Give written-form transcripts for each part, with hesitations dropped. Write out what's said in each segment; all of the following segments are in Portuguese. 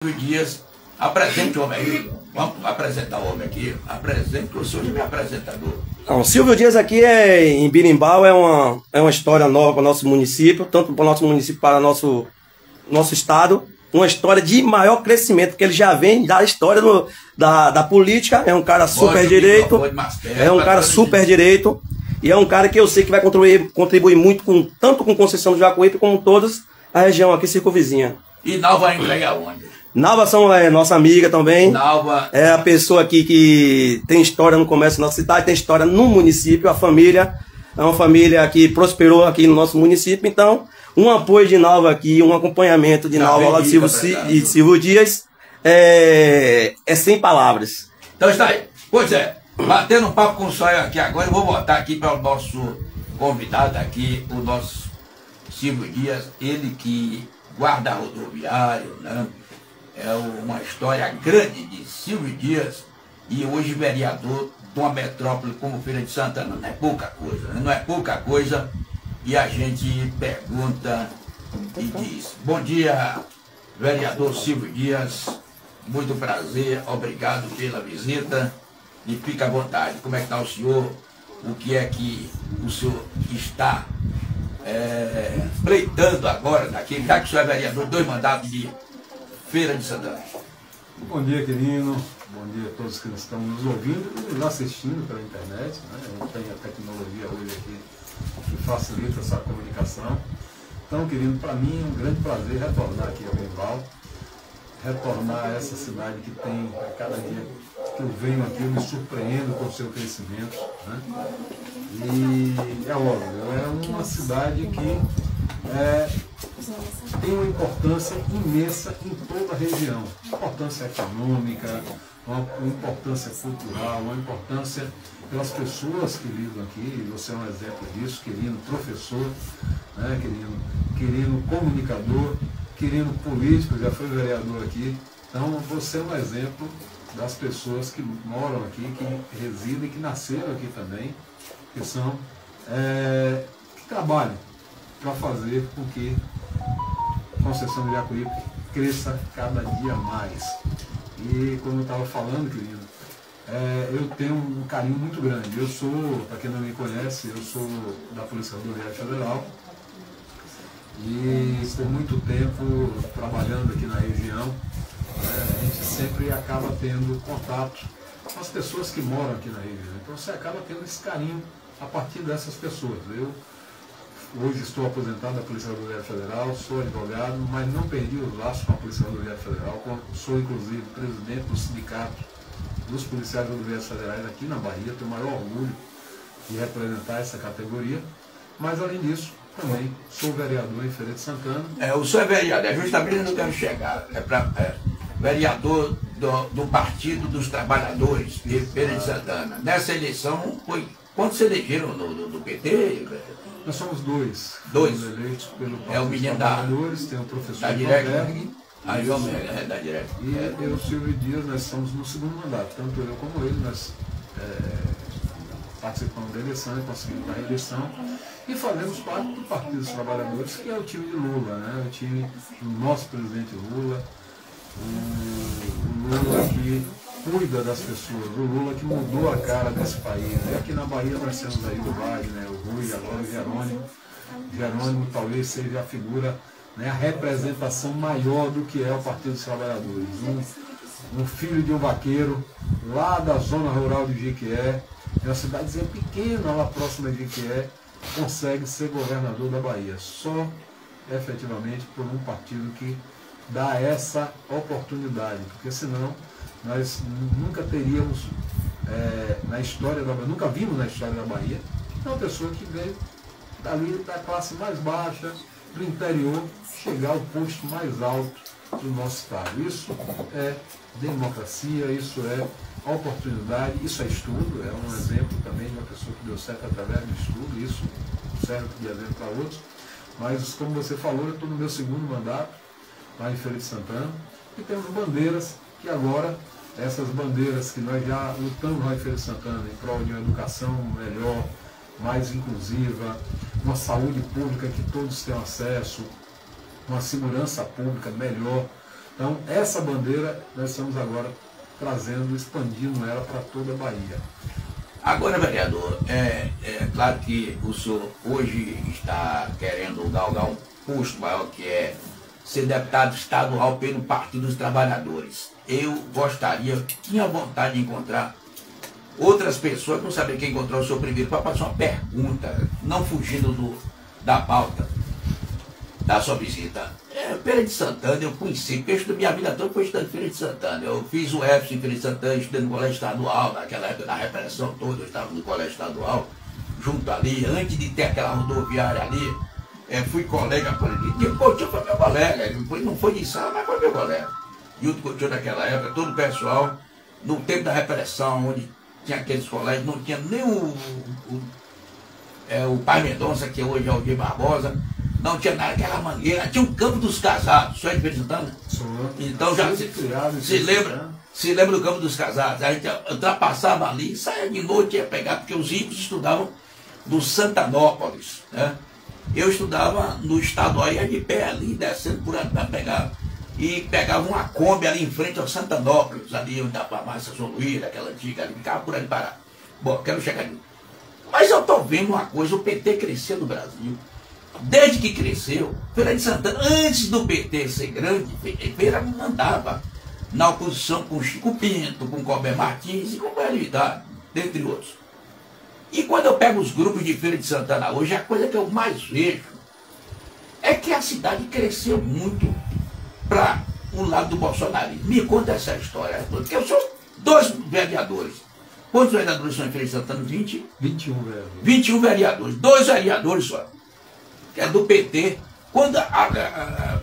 Dias, apresente o homem aí. Vamos apresentar o homem aqui. Apresente o senhor me apresentador. Não, Silvio Dias aqui em Birimbau é uma história nova para o nosso município, tanto para o nosso município, para nosso estado. Uma história de maior crescimento, porque ele já vem da história da política. É um cara super direito. É um cara super direito. E é um cara que eu sei que vai contribuir muito tanto com Conceição do Jacuípe como toda a região aqui circunvizinha. E Nalva vai entregar onde? Nalva é nossa amiga também. Nalva é a pessoa aqui que tem história no comércio da nossa cidade, tem história no município. A família é uma família que prosperou aqui no nosso município. Então, um apoio de Nalva aqui, um acompanhamento de Nalva lá de Silvio Dias é sem palavras. Então está aí. Pois é, batendo um papo com o senhor aqui agora, eu vou botar aqui para o nosso convidado aqui, o nosso Silvio Dias, ele que guarda rodoviário, né? É uma história grande de Silvio Dias e hoje vereador de uma metrópole como Feira de Santana. Não é pouca coisa, né? Não é pouca coisa. E a gente pergunta e diz: bom dia, vereador Silvio Dias, muito prazer, obrigado pela visita e fica à vontade. Como é que está o senhor? O que é que o senhor está pleitando agora daqui, já que o senhor é vereador, 2 mandatos de Feira de Santana? Bom dia, querido. Bom dia a todos que estão nos ouvindo e nos assistindo pela internet, né? Eu tenho a tecnologia hoje aqui que facilita essa comunicação. Então, querido, para mim é um grande prazer retornar aqui ao Birimbau, retornar a essa cidade que tem, a cada dia que eu venho aqui, eu me surpreendo com o seu crescimento, né? E é óbvio, é uma cidade que tem uma importância imensa em toda a região. Importância econômica, uma importância cultural, uma importância pelas pessoas que vivem aqui. Você é um exemplo disso, querido professor, né, querido comunicador, querido político, já foi vereador aqui. Então você é um exemplo das pessoas que moram aqui, que residem, que nasceram aqui também, que são que trabalham para fazer com que Conceição do Jacuípe cresça cada dia mais. E como eu estava falando, querido, eu tenho um carinho muito grande. Eu sou, para quem não me conhece, eu sou da Polícia Rodoviária Federal e por muito tempo trabalhando aqui na região, a gente sempre acaba tendo contato com as pessoas que moram aqui na região. Então você acaba tendo esse carinho a partir dessas pessoas. Eu hoje estou aposentado da Polícia Rodoviária Federal, sou advogado, mas não perdi os laços com a Polícia Rodoviária Federal. Sou, inclusive, presidente do Sindicato dos Policiais Rodoviários Federais aqui na Bahia. Tenho o maior orgulho de representar essa categoria. Mas, além disso, também sou vereador em Feira de Santana. O senhor é vereador, justamente onde eu quero chegar. Vereador do Partido dos Trabalhadores de Feira de Santana. Nessa eleição, quantos se elegeram do PT? Nós somos dois. Dois. Eleitos pelo É o menino Trabalhadores, tem o professor da Direct. Aí o da Direct. E eu, Silvio Dias, nós estamos no 2º mandato. Tanto eu como ele, nós participamos da eleição e conseguimos a reeleição. E fazemos parte do Partido dos Trabalhadores, que é o time de Lula, né? O time do nosso presidente Lula. O Lula que cuida das pessoas, o Lula que mudou a cara desse país. E aqui na Bahia nós temos aí o Wagner, o Rui, agora o Jerônimo. Jerônimo talvez seja a figura, né, a representação maior do que é o Partido dos Trabalhadores. Um filho de um vaqueiro, lá da zona rural de Jequié, é uma cidadezinha pequena lá próxima de Jequié, consegue ser governador da Bahia. Só efetivamente por um partido que dá essa oportunidade, porque senão nós nunca teríamos na história da Bahia, nunca vimos na história da Bahia uma pessoa que veio dali da classe mais baixa, do interior, chegar ao posto mais alto do nosso estado. Isso é democracia, isso é oportunidade, isso é estudo, é um exemplo também de uma pessoa que deu certo através do estudo, isso serve de exemplo para outros. Mas como você falou, eu estou no meu 2º mandato, lá em Feira de Santana, e temos bandeiras que agora, essas bandeiras que nós já lutamos lá em Feira de Santana em prol de uma educação melhor, mais inclusiva, uma saúde pública que todos tenham acesso, uma segurança pública melhor, Então, essa bandeira nós estamos agora trazendo, expandindo ela para toda a Bahia. Agora, vereador, é claro que o senhor hoje está querendo galgar um posto maior, que é ser deputado estadual pelo Partido dos Trabalhadores. Eu gostaria, tinha vontade de encontrar outras pessoas, não sabia quem encontrar o senhor primeiro, para fazer uma pergunta, não fugindo da pauta da sua visita. Feira de Santana, eu conheci, porque eu estudei minha vida toda, foi estudando Feira de Santana. Eu fiz o EFS em Feira de Santana, estudei no colégio estadual, naquela época da repressão toda, eu estava no colégio estadual, junto ali, antes de ter aquela rodoviária ali, fui colega político. O Coutinho foi meu colega, não foi de sala, mas foi meu colega. E o Coutinho naquela época, todo o pessoal, no tempo da repressão, onde tinha aqueles colégios, não tinha nem o Pai Mendonça, que hoje é o Di Barbosa, não tinha nada, aquela mangueira, tinha um Campo dos Casados, só de Feira de Santana. Então já se lembra do Campo dos Casados, a gente ultrapassava ali, saia de noite, ia pegar, porque os ricos estudavam no Santanópolis, né? Eu estudava no estadual, ia de pé ali, descendo por ali para pegar, e pegava uma Kombi ali em frente ao Santanópolis, ali onde a farmácia São Luís, aquela antiga ali, ficava por ali parado. Bom, quero chegar ali. Mas eu estou vendo uma coisa, o PT cresceu no Brasil. Desde que cresceu, Feira de Santana, antes do PT ser grande, Feira mandava na oposição com Chico Pinto, com Colbert Martins e com Hélio Vidal, dentre outros. E quando eu pego os grupos de Feira de Santana hoje, a coisa que eu mais vejo é que a cidade cresceu muito para o lado do bolsonarismo. Me conta essa história, porque eu sou 2 vereadores. Quantos vereadores são em Feira de Santana? 20? 21 vereadores. 21 vereadores, 2 vereadores só, que é do PT. Quando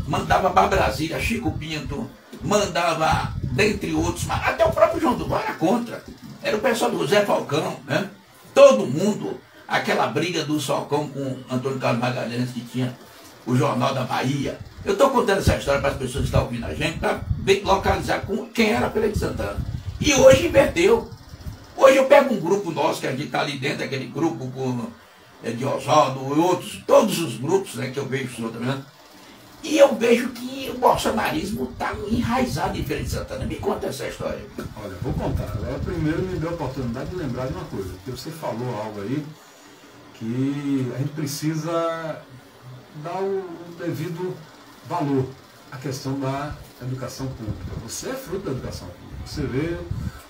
mandava para Brasília, Chico Pinto, mandava, dentre outros, mas até o próprio João do Bar era contra. Era o pessoal do Zé Falcão, né? Todo mundo, aquela briga do Falcão com Antônio Carlos Magalhães, que tinha o Jornal da Bahia. Eu estou contando essa história para as pessoas que estão ouvindo a gente, para localizar com quem era Feira de Santana. E hoje inverteu. Hoje eu pego um grupo nosso, que a gente está ali dentro, aquele grupo com de Oswaldo e outros, todos os grupos, né, que eu vejo o senhor também, e eu vejo que o bolsonarismo está enraizado em Feira de Santana. Me conta essa história. Olha, vou contar. Agora, primeiro me deu a oportunidade de lembrar de uma coisa, porque você falou algo aí que a gente precisa dar o devido valor à questão da educação pública. Você é fruto da educação pública. Você veio,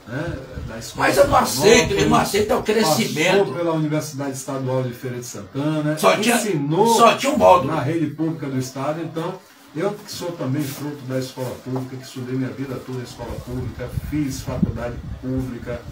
né, da escola. Mas eu não aceito, eu não aceito o crescimento. Passou pela Universidade Estadual de Feira de Santana, só tinha um módulo na rede pública do Estado. Então, eu que sou também fruto da escola pública, que estudei minha vida toda em escola pública, fiz faculdade pública,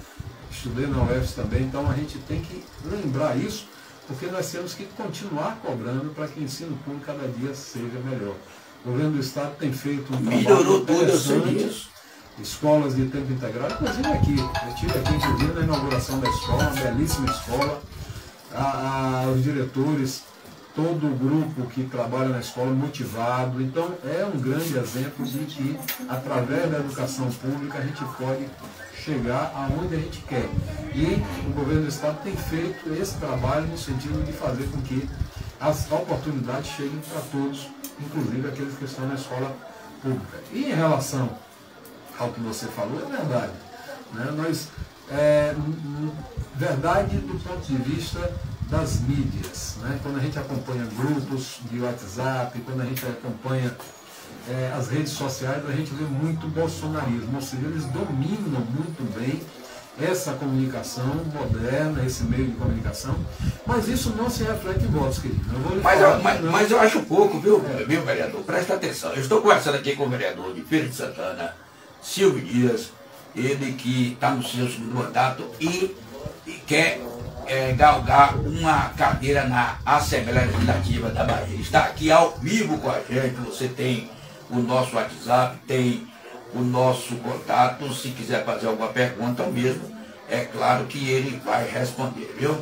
estudei na UFS também. Então, a gente tem que lembrar isso, porque nós temos que continuar cobrando para que o ensino público cada dia seja melhor. O governo do Estado tem feito um trabalho melhorou tudo, eu sei disso. Escolas de tempo integral, inclusive aqui. Eu estive aqui, inclusive, na inauguração da escola, uma belíssima escola. Os diretores, todo o grupo que trabalha na escola motivado. Então, é um grande exemplo de que, através da educação pública, a gente pode chegar aonde a gente quer. E o governo do Estado tem feito esse trabalho no sentido de fazer com que as oportunidades cheguem para todos, inclusive aqueles que estão na escola pública. E em relação ao que você falou, é verdade. Né? Verdade do ponto de vista das mídias. Né? Quando a gente acompanha grupos de WhatsApp, quando a gente acompanha as redes sociais, a gente vê muito bolsonarismo. Ou seja, eles dominam muito bem essa comunicação moderna, esse meio de comunicação, mas isso não se reflete em votos, querido. Mas eu acho pouco, viu, vereador? Presta atenção. Eu estou conversando aqui com o vereador de Feira de Santana, Silvio Dias, ele que está no seu segundo mandato e quer galgar uma cadeira na Assembleia Legislativa da Bahia. Ele está aqui ao vivo com a gente. Você tem o nosso WhatsApp, tem o nosso contato. Se quiser fazer alguma pergunta mesmo, é claro que ele vai responder, viu?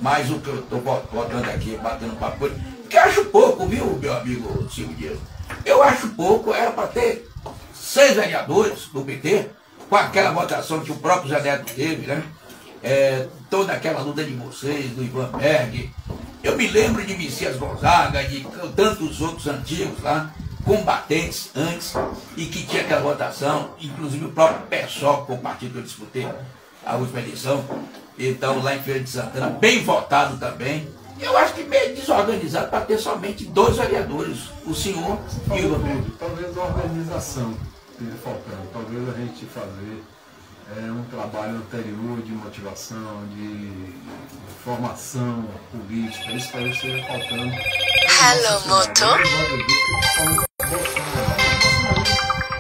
Mas o que eu estou botando aqui, batendo papo, que eu acho pouco, viu, meu amigo Silvio Dias? Eu acho pouco, era para ter 6 vereadores do PT, com aquela votação que o próprio Zé Neto teve, né? Toda aquela luta de vocês, do Ivan Berg. Eu me lembro de Messias Gonzaga, de tantos outros antigos lá, combatentes antes e que tinha aquela votação, inclusive o próprio PSOL, com o partido que eu disputei a última eleição, então lá em Feira de Santana, bem votado também. Eu acho que meio desorganizado para ter somente 2 vereadores, o senhor e o Rodrigo. Talvez a organização esteja faltando, talvez a gente fazer um trabalho anterior de motivação, de formação política, isso talvez esteja faltando. Hello, Moto.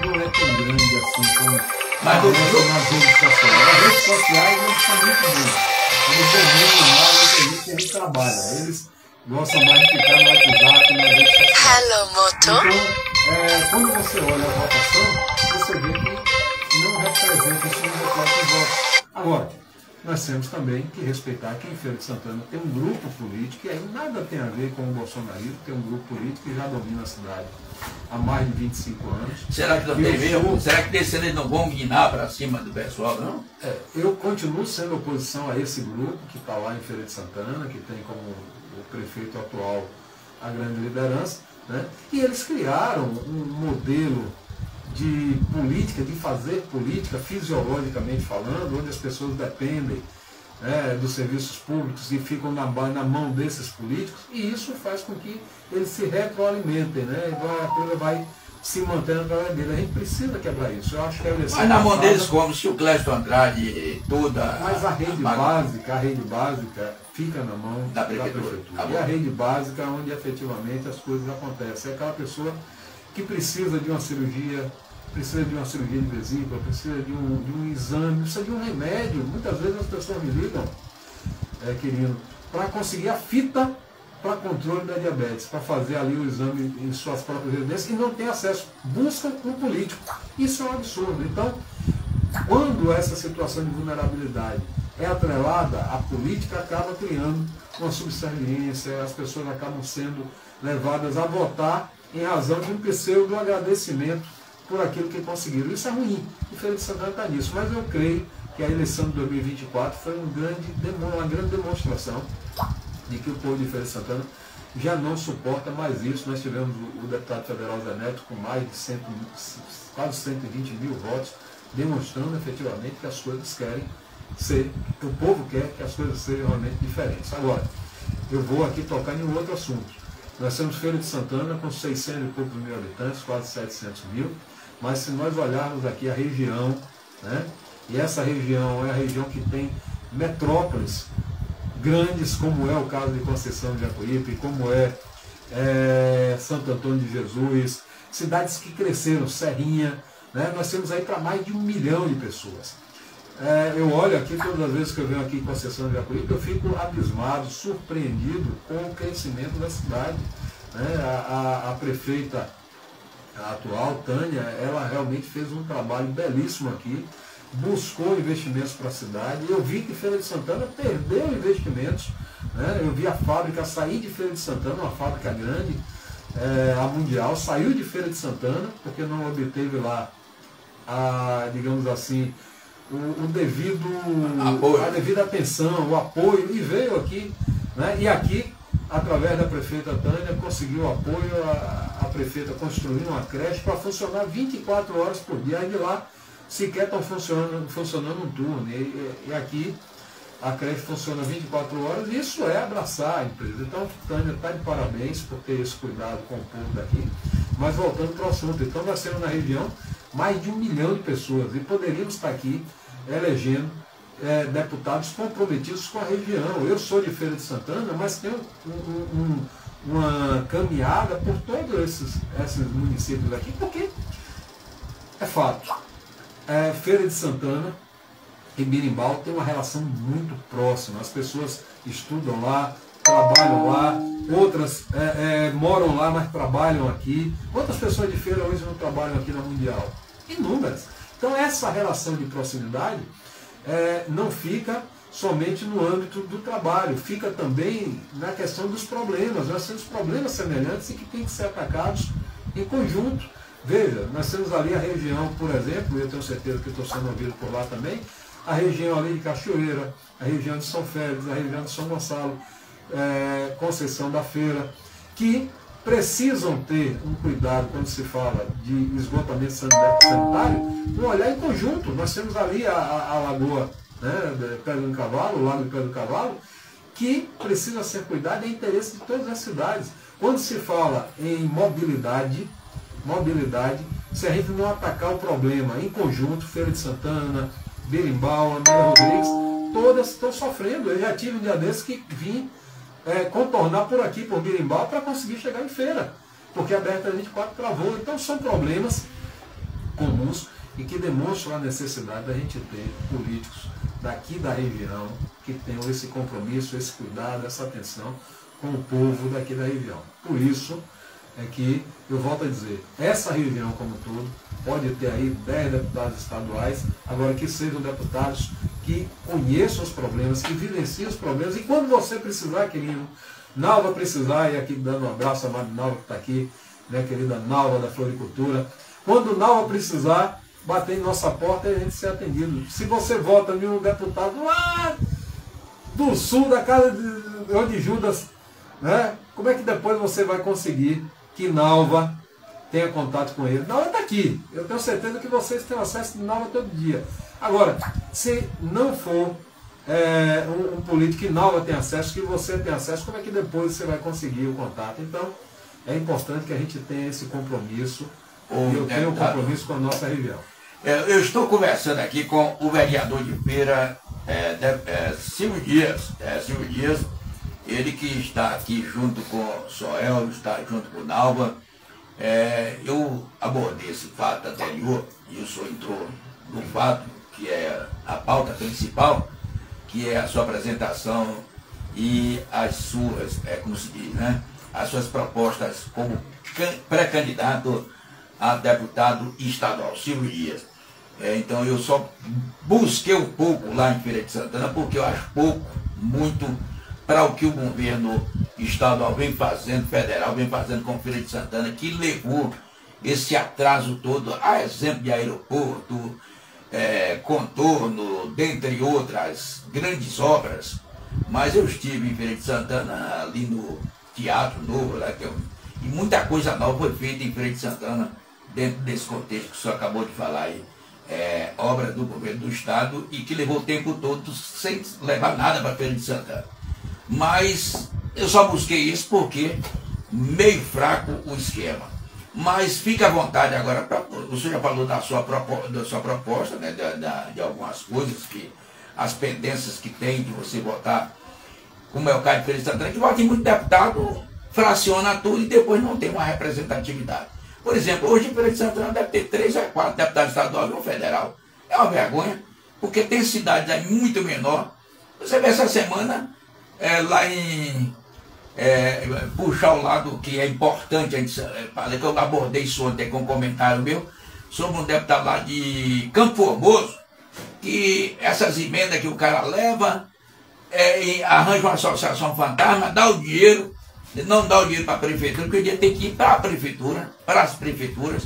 Não é tão grande assim como Mas nas redes sociais. As redes sociais não são muito bem. Eles dominam mais a gente que a gente trabalha. Eles gostam mais de ficar no WhatsApp, nas redes sociais. Hello, Moto. Então, quando você olha a votação, você vê que não representa, isso não reflete os votos. Agora, nós temos também que respeitar que em Feira de Santana tem um grupo político, e aí nada tem a ver com o bolsonarismo, tem um grupo político que já domina a cidade há mais de 25 anos. Será que não tem mesmo? Será que descendo eles não vão guinar para cima do pessoal, não? Eu continuo sendo oposição a esse grupo que está lá em Feira de Santana, que tem como o prefeito atual a grande liderança, né? E eles criaram um modelo de política, de fazer política, fisiologicamente falando, onde as pessoas dependem dos serviços públicos e ficam na mão desses políticos, e isso faz com que eles se retroalimentem, né? A coisa vai se mantendo através dele. A gente precisa quebrar isso. Eu acho que a eleição. Mas na mão deles, como se o Clécio Andrade toda. Mas a rede básica fica na mão da prefeitura. E a rede básica é onde efetivamente as coisas acontecem. É aquela pessoa que precisa de uma cirurgia, precisa de uma cirurgia de vesícula, precisa de um exame, precisa de um remédio. Muitas vezes as pessoas me ligam, querido, para conseguir a fita para controle da diabetes, para fazer ali o exame em suas próprias residências e não tem acesso. Busca um político. Isso é um absurdo. Então, quando essa situação de vulnerabilidade é atrelada à política, acaba criando uma subserviência, as pessoas acabam sendo levadas a votar em razão de um pseudo agradecimento por aquilo que conseguiram. Isso é ruim. E Feira de Santana está nisso. Mas eu creio que a eleição de 2024 foi uma grande demonstração de que o povo de Feira de Santana já não suporta mais isso. Nós tivemos o deputado federal Zé Neto com mais de quase 120 mil votos, demonstrando efetivamente que as coisas querem ser, que o povo quer que as coisas sejam realmente diferentes. Agora, eu vou aqui tocar em um outro assunto. Nós temos Feira de Santana com 600 e poucos mil habitantes, quase 700 mil, mas se nós olharmos aqui a região, né, e essa região é a região que tem metrópoles grandes, como é o caso de Conceição de Jacuípe, como é Santo Antônio de Jesus, cidades que cresceram, Serrinha, né? Nós temos aí para mais de 1 milhão de pessoas. Eu olho aqui, todas as vezes que eu venho aqui em Conceição de Jacuípe, eu fico abismado, surpreendido com o crescimento da cidade, né? A prefeita atual, Tânia, ela realmente fez um trabalho belíssimo aqui, buscou investimentos para a cidade. Eu vi que Feira de Santana perdeu investimentos, né? Eu vi a fábrica sair de Feira de Santana, uma fábrica grande, a Mundial, saiu de Feira de Santana, porque não obteve lá, digamos assim, a devida atenção, o apoio, e veio aqui, né? E aqui, através da prefeita Tânia, conseguiu apoio, a prefeita construiu uma creche para funcionar 24 horas por dia, e de lá sequer estão funcionando um turno. E aqui a creche funciona 24 horas, e isso é abraçar a empresa. Então, Tânia está de parabéns por ter esse cuidado com o povo daqui. Mas voltando para o assunto, então nós temos na região mais de 1 milhão de pessoas, e poderíamos estar aqui elegendo deputados comprometidos com a região. Eu sou de Feira de Santana, mas tenho uma caminhada por todos esses municípios aqui, porque é fato. Feira de Santana e Birimbau tem uma relação muito próxima. As pessoas estudam lá, trabalham lá, outras moram lá, mas trabalham aqui. Quantas pessoas de Feira hoje não trabalham aqui na Mundial? Inúmeras. Então essa relação de proximidade não fica somente no âmbito do trabalho, fica também na questão dos problemas. Nós temos problemas semelhantes e que têm que ser atacados em conjunto. Veja, nós temos ali a região, por exemplo, eu tenho certeza que estou sendo ouvido por lá também, a região ali de Cachoeira, a região de São Félix, a região de São Gonçalo, Conceição da Feira, que precisam ter um cuidado quando se fala de esgotamento sanitário, um olhar em conjunto. Nós temos ali a lagoa, né, Pedra do Cavalo, o lago de Pedra do Cavalo, que precisa ser cuidado, é interesse de todas as cidades. Quando se fala em mobilidade, se a gente não atacar o problema em conjunto, Feira de Santana, Berimbau, Amélia Rodrigues, todas estão sofrendo. Eu já tive um dia desses que vim contornar por aqui, por Berimbau, para conseguir chegar em feira, porque a BR-324 travou. Então são problemas comuns e que demonstram a necessidade da gente ter políticos daqui da região que tenham esse compromisso, esse cuidado, essa atenção com o povo daqui da região. Por isso é que eu volto a dizer, essa região como um todo pode ter aí 10 deputados estaduais, agora que sejam deputados que conheçam os problemas, que vivenciem os problemas, e quando você precisar, querido, Nalva precisar, e aqui dando um abraço a Nalva que está aqui, né, querida Nalva da Floricultura, quando Nalva precisar, bater em nossa porta e a gente ser atendido. Se você vota em um deputado lá do sul, da casa de onde Judas, né, como é que depois você vai conseguir que Nalva tenha contato com ele? Nalva está aqui. Eu tenho certeza que vocês têm acesso a Nalva todo dia. Agora, se não for um político que Nalva tem acesso, que você tem acesso, como é que depois você vai conseguir o contato? Então, é importante que a gente tenha esse compromisso. E eu tenho um compromisso com a nossa região. Eu estou conversando aqui com o vereador de Feira, Silvio Dias. Silvio Dias, ele que está aqui junto com o Soel, está junto com o Nalva. Eu abordei esse fato anterior, e o senhor entrou no fato que é a pauta principal, que é a sua apresentação e as suas, como se diz, né, as suas propostas como pré-candidato a deputado estadual, Silvio Dias. Então eu só busquei um pouco lá em Feira de Santana, porque eu acho pouco, muito, para o que o governo estadual vem fazendo, federal vem fazendo com Feira de Santana, que levou esse atraso todo, a exemplo de aeroporto, contorno, dentre outras grandes obras. Mas eu estive em Feira de Santana, ali no Teatro Novo, lá, e muita coisa nova foi feita em Feira de Santana, dentro desse contexto que o senhor acabou de falar aí. Obra do governo do estado e que levou o tempo todo sem levar nada para Feira de Santana. Mas eu só busquei isso porque meio fraco o esquema. Mas fica à vontade agora, o senhor já falou da sua proposta, né, de algumas coisas, as pendências que tem de você votar, como é o caso de Feira de Santana, que vota em muito deputado, fraciona tudo e depois não tem uma representatividade. Por exemplo, hoje em Feira de Santana deve ter 3 ou 4 deputados estaduais e um federal. É uma vergonha, porque tem cidades aí muito menor. Você vê essa semana, lá em puxar o lado que é importante, que eu abordei isso ontem com um comentário meu, sobre um deputado lá de Campo Formoso, que essas emendas que o cara leva, e arranja uma associação fantasma, dá o dinheiro, não dá o dinheiro para a prefeitura, porque o dinheiro tem que ir para a prefeitura, para as prefeituras.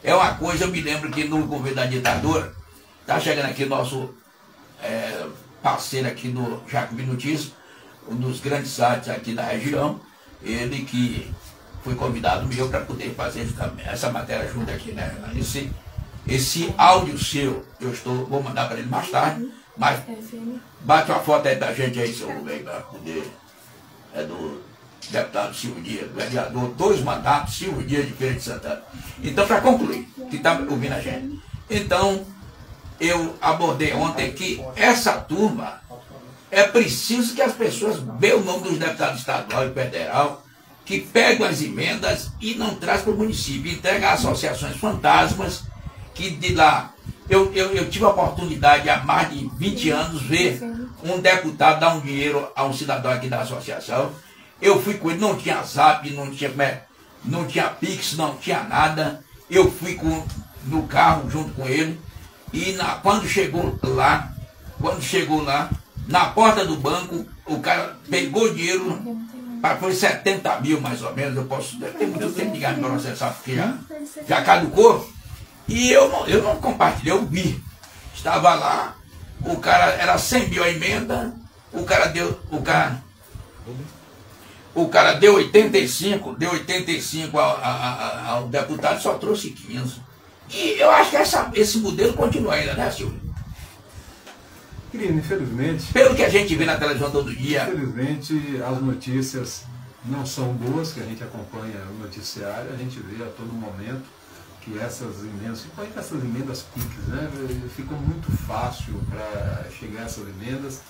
É uma coisa, eu me lembro que no governo da ditadura, está chegando aqui nosso parceiro aqui do Jacobi Notícias, um dos grandes sites aqui da região, ele que foi convidado meu para poder fazer essa matéria junto aqui, né? Esse áudio seu, vou mandar para ele mais tarde, mas bate uma foto aí da gente aí, seu Rubem, para poder, do deputado Silvio Dias, vereador, 2 mandatos, Silvio Dias de Feira de Santana. Então, para concluir, que está ouvindo a gente, então, eu abordei ontem que essa turma, é preciso que as pessoas vejam o nome dos deputados estadual e federal, que pegam as emendas e não trazem para o município, entregam a associações fantasmas, que de lá, eu tive a oportunidade há mais de 20 anos ver um deputado dar um dinheiro a um cidadão aqui da associação. Eu fui com ele, não tinha zap, não tinha pix, não tinha nada. Eu fui no carro junto com ele e quando chegou lá, na porta do banco, o cara pegou o dinheiro, foi 70 mil mais ou menos, deve ter muito tempo de ganhar me processar, porque já caducou. E eu não compartilhei, eu vi. Estava lá, o cara, era 100 mil a emenda, o cara O cara deu 85 ao deputado, só trouxe 15. E eu acho que esse modelo continua ainda, né, Silvio? Querido, infelizmente... Pelo que a gente vê na televisão todo dia... Infelizmente, as notícias não são boas, que a gente acompanha o noticiário, a gente vê a todo momento que essas emendas, principalmente essas emendas PIX, né, ficam muito fácil para chegar a essas emendas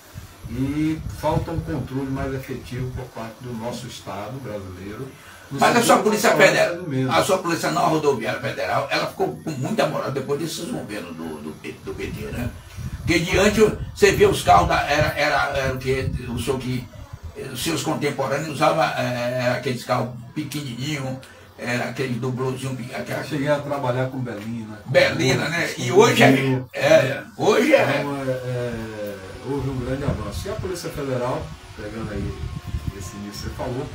e falta um controle mais efetivo por parte do nosso Estado brasileiro. Mas a sua Polícia Federal, a sua Polícia Rodoviária Federal, ela ficou com muita moral depois desses governos do PT, né? Porque diante, você vê os carros, era o que o senhor que os seus contemporâneos usavam aqueles carros pequenininhos, era aquele dublozinho. Cheguei a trabalhar com Belina. Belina, né? E hoje houve um grande avanço. E a Polícia Federal, pegando aí esse início que você falou,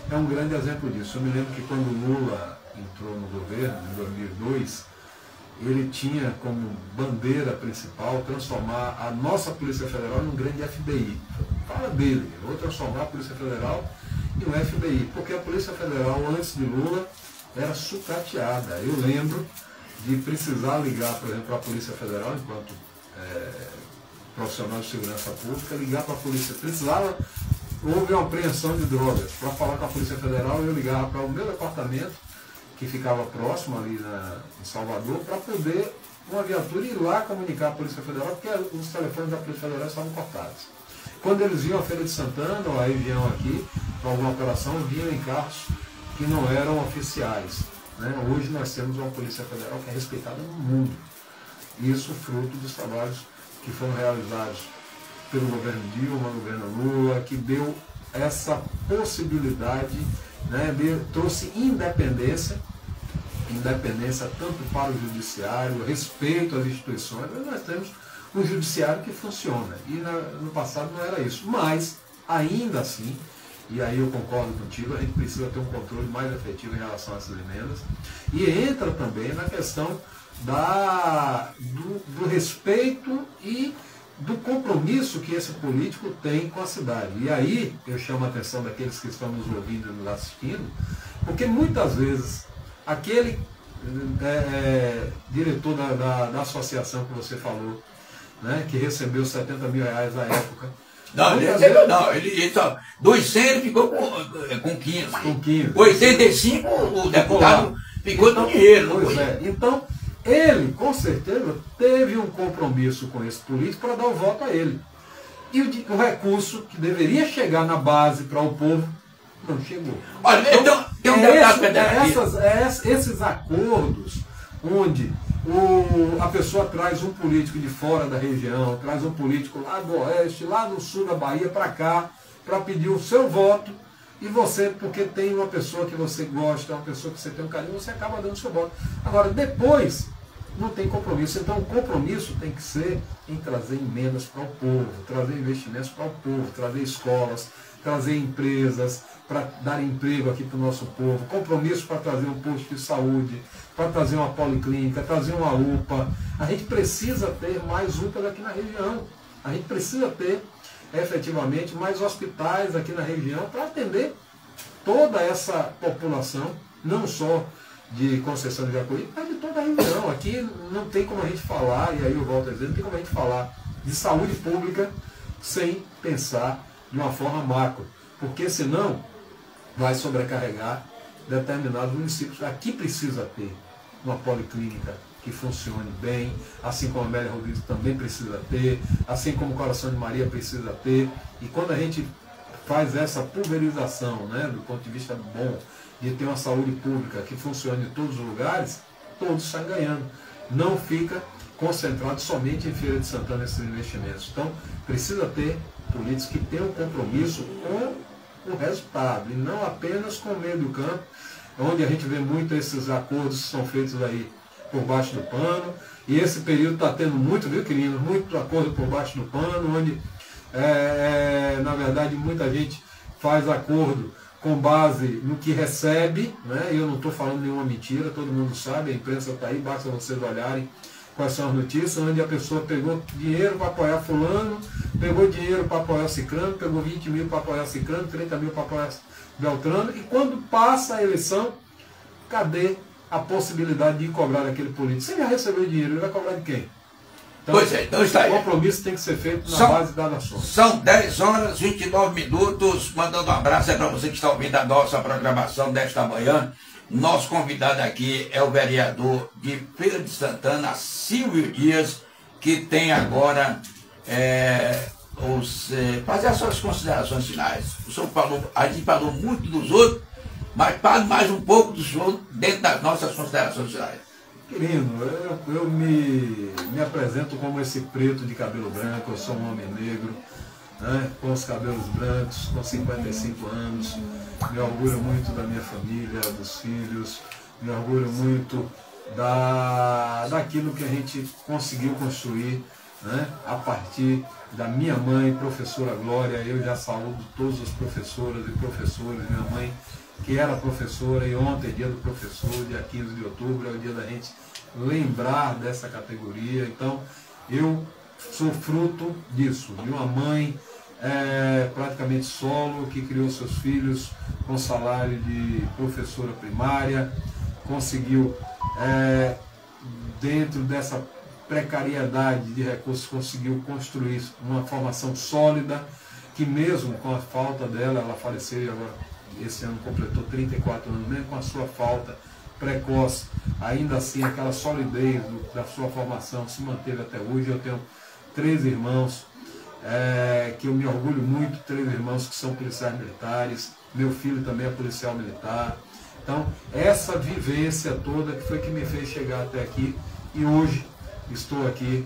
é um grande exemplo disso. Eu me lembro que quando Lula entrou no governo, em 2002, ele tinha como bandeira principal transformar a nossa Polícia Federal num grande FBI. Fala dele, eu vou transformar a Polícia Federal em um FBI, porque a Polícia Federal, antes de Lula, era sucateada. Eu lembro de precisar ligar, por exemplo, para a Polícia Federal, enquanto profissional de segurança pública, ligar para a polícia. Precisava, houve uma apreensão de drogas. Para falar com a Polícia Federal, eu ligava para o meu departamento, que ficava próximo ali em Salvador, para poder uma viatura ir lá comunicar à Polícia Federal, porque os telefones da Polícia Federal estavam cortados. Quando eles iam à Feira de Santana, ou aí vinham aqui para alguma operação, vinham em carros que não eram oficiais, né? Hoje nós temos uma Polícia Federal que é respeitada no mundo. Isso fruto dos trabalhos que foram realizados pelo governo Dilma, governo Lula, que deu essa possibilidade, né, trouxe independência tanto para o judiciário, respeito às instituições. Nós temos um judiciário que funciona, e no passado não era isso, mas ainda assim, e aí eu concordo contigo, a gente precisa ter um controle mais efetivo em relação a essas emendas, e entra também na questão do respeito e do compromisso que esse político tem com a cidade. E aí eu chamo a atenção daqueles que estão nos ouvindo e nos assistindo, porque muitas vezes aquele diretor da associação que você falou, né, que recebeu 70 mil reais na época. Não, ele recebeu não, ele só, 200 ele ficou com 15. Com 15. 85 o deputado ficou com dinheiro. Pois é. Então, ele, com certeza, teve um compromisso com esse político para dar o voto a ele. E o recurso que deveria chegar na base para o povo, não chegou. Olha, então tem um deputado federal. Esses acordos onde a pessoa traz um político de fora da região, traz um político lá do oeste, lá do sul da Bahia para cá, para pedir o seu voto, e você, porque tem uma pessoa que você gosta, uma pessoa que você tem um carinho, você acaba dando o seu voto. Agora, depois, não tem compromisso. Então, o compromisso tem que ser em trazer emendas para o povo, trazer investimentos para o povo, trazer escolas, trazer empresas para dar emprego aqui para o nosso povo, compromisso para trazer um posto de saúde, para trazer uma policlínica, trazer uma UPA. A gente precisa ter mais UPAs aqui na região. A gente precisa ter, efetivamente, mais hospitais aqui na região para atender toda essa população, não só de Conceição de Jacuí, mas de toda a região. Aqui não tem como a gente falar, e aí eu volto a dizer, não tem como a gente falar de saúde pública sem pensar de uma forma macro, porque senão vai sobrecarregar determinados municípios. Aqui precisa ter uma policlínica que funcione bem, assim como a Amélia Rodrigues também precisa ter, assim como o Coração de Maria precisa ter. E quando a gente faz essa pulverização, né, do ponto de vista bom, de ter uma saúde pública que funcione em todos os lugares, todos saem ganhando. Não fica concentrado somente em Feira de Santana esses investimentos. Então, precisa ter políticos que tenham compromisso com o resultado, e não apenas com o meio do campo, onde a gente vê muito esses acordos que são feitos aí por baixo do pano, e esse período está tendo muito, viu, querido, muito acordo por baixo do pano, onde, na verdade, muita gente faz acordo com base no que recebe, né? Eu não estou falando nenhuma mentira, todo mundo sabe, a imprensa está aí, basta vocês olharem quais são as notícias, onde a pessoa pegou dinheiro para apoiar fulano, pegou dinheiro para apoiar ciclano, pegou 20 mil para apoiar ciclano, 30 mil para apoiar beltrano, e quando passa a eleição, cadê a possibilidade de cobrar daquele político? Você já recebeu dinheiro, ele vai cobrar de quem? Então, Pois é, então está aí. O compromisso tem que ser feito na base da nação. São 10 horas e 29 minutos. Mandando um abraço para você que está ouvindo a nossa programação desta manhã. Nosso convidado aqui é o vereador de Feira de Santana, Silvio Dias, que tem agora fazer as suas considerações finais. O senhor falou, a gente falou muito dos outros, mas fale mais um pouco do senhor dentro das nossas considerações finais. Querido, eu me apresento como esse preto de cabelo branco, eu sou um homem negro, né, com os cabelos brancos, com 55 anos, me orgulho muito da minha família, dos filhos, me orgulho muito daquilo que a gente conseguiu construir, né, a partir da minha mãe, professora Glória. Eu já saúdo todas as professoras e professores, minha mãe que era professora, e ontem é dia do professor, dia 15 de outubro, é o dia da gente lembrar dessa categoria. Então, eu sou fruto disso, de uma mãe praticamente solo, que criou seus filhos com salário de professora primária, conseguiu, dentro dessa precariedade de recursos, conseguiu construir uma formação sólida, que mesmo com a falta dela, ela faleceu e agora esse ano completou 34 anos, mesmo com a sua falta precoce, ainda assim aquela solidez da sua formação se manteve até hoje. Eu tenho 3 irmãos, que eu me orgulho muito, 3 irmãos que são policiais militares, meu filho também é policial militar. Então, essa vivência toda que foi que me fez chegar até aqui, e hoje estou aqui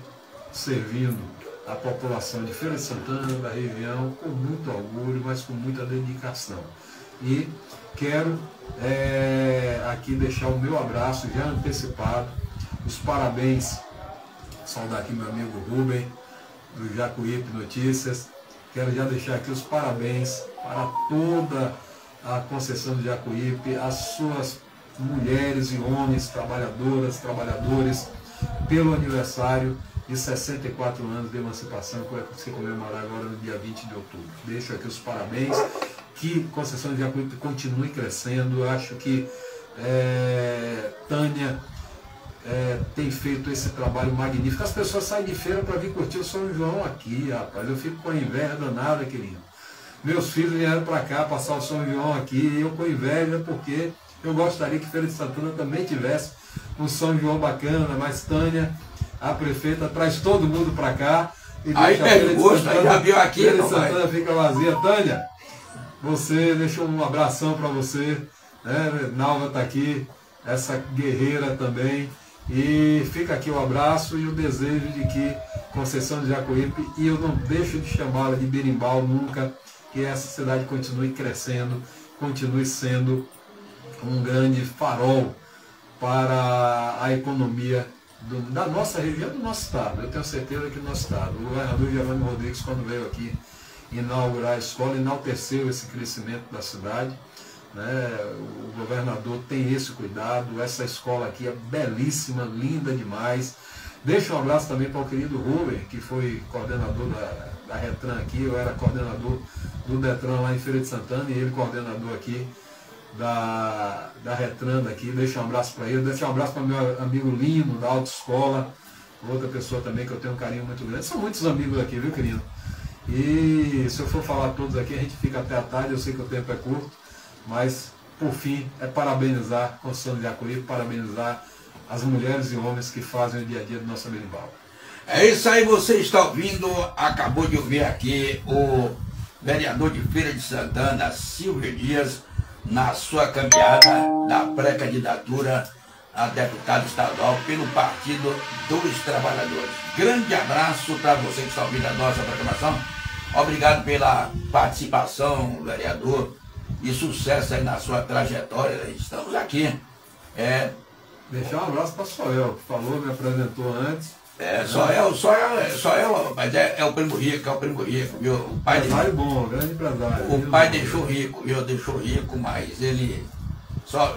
servindo a população de Feira de Santana, da região, com muito orgulho, mas com muita dedicação. E quero aqui deixar o meu abraço já antecipado, os parabéns, saudar aqui meu amigo Rubem, do Jacuípe Notícias. Quero já deixar aqui os parabéns para toda a Conceição de Jacuípe, as suas mulheres e homens, trabalhadoras, trabalhadores, pelo aniversário de 64 anos de emancipação, que vai se comemorar agora no dia 20 de outubro. Deixo aqui os parabéns, que Conceição de Jacuípe continue crescendo. Eu acho que Tânia tem feito esse trabalho magnífico. As pessoas saem de feira para vir curtir o São João aqui, rapaz. Eu fico com inveja danada, querido. Meus filhos vieram para cá passar o São João aqui, e eu com inveja, porque eu gostaria que Feira de Santana também tivesse um São João bacana, mas Tânia, a prefeita, traz todo mundo para cá. E aí perde o gosto, aí já viu aqui, Feira de Santana fica vazia. Tânia, você, deixa um abração para você, né? Nalva está aqui, essa guerreira também, e fica aqui o abraço e o desejo de que Conceição de Jacuípe, e eu não deixo de chamá-la de Berimbau nunca, que essa cidade continue crescendo, continue sendo um grande farol para a economia da nossa região, do nosso estado. Eu tenho certeza que no nosso estado, o governador Jerônimo Rodrigues, quando veio aqui inaugurar a escola, enalteceu esse crescimento da cidade, né? O governador tem esse cuidado. Essa escola aqui é belíssima, linda demais. Deixo um abraço também para o querido Rubem, que foi coordenador da Retran aqui. Eu era coordenador do Detran lá em Feira de Santana, e ele coordenador aqui da Retran daqui. Deixo um abraço para ele. Deixo um abraço para meu amigo Lino, da autoescola, outra pessoa também que eu tenho um carinho muito grande. São muitos amigos aqui, viu, querido? E se eu for falar todos aqui, a gente fica até a tarde. Eu sei que o tempo é curto, mas por fim é parabenizar Conceição de Jacuípe, parabenizar as mulheres e homens que fazem o dia a dia do nosso berimbau. É isso aí, você está ouvindo, acabou de ouvir aqui o vereador de Feira de Santana, Silvio Dias, na sua caminhada da pré-candidatura a deputado estadual pelo Partido dos Trabalhadores. Grande abraço para você que está ouvindo a nossa programação. Obrigado pela participação, vereador, e sucesso aí na sua trajetória. Estamos aqui. Deixar um abraço para Soel, que falou, me apresentou antes. Soel, mas é o primo rico, viu? O pai empresário bom, grande empresário. O pai deixou rico, viu? Deixou rico, mas ele só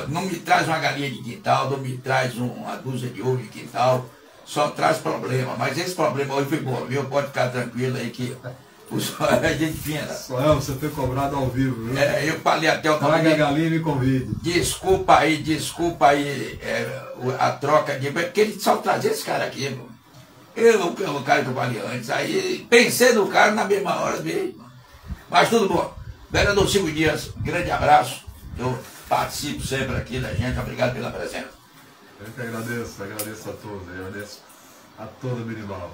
não me traz uma galinha de quintal, não me traz uma dúzia de ovo de quintal. só traz problema. Mas esse problema hoje foi bom, viu? Pode ficar tranquilo aí que o senhor é gente fina. Só você foi cobrado ao vivo, viu? Eu falei até o Traga a galinha e me convide. Desculpa aí a troca aqui, porque ele só trazia esse cara aqui, mano. O cara que eu falei antes. Aí pensei no cara na mesma hora mesmo. Mas tudo bom. Vereador Silvio Dias, grande abraço. Eu participo sempre aqui da gente. Obrigado pela presença. Eu que agradeço a todos. Agradeço a toda Berimbau.